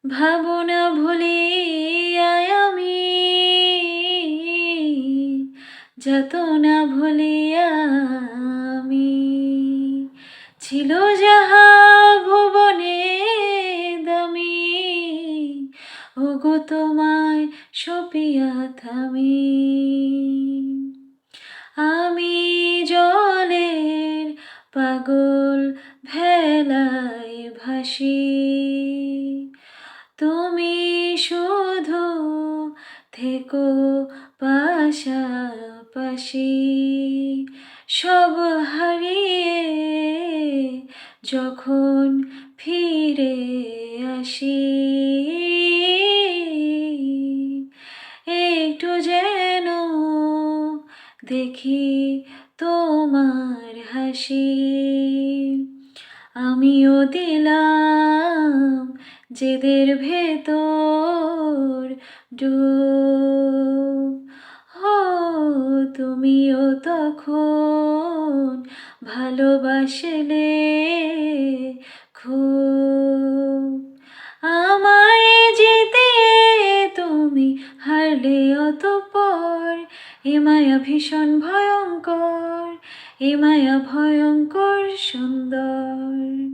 ভাবনা ভুলিয়ায় আমি, যাতনা ভুলিয়া আমি, ছিল যাহা ভুবনে দামি, ওগো তোমায় সপিয়া থামি। আমি জলের পাগল ভেলায় ভাসি, তুমি শুধু থেকো পাশাপাশি। সব হারিয়ে যখন ফিরে আসি, একটু যেন দেখি তোমার হাসি। আমিও দিলাম জেদের ভেতর ডুব, হো তুমিও তখন ভালোবাসলে খুব। আমায় জিতিয়ে তুমি হারলে অতঃপর, এ মায়া ভীষণ ভয়ঙ্কর, এ মায়া ভয়ঙ্কর সুন্দর।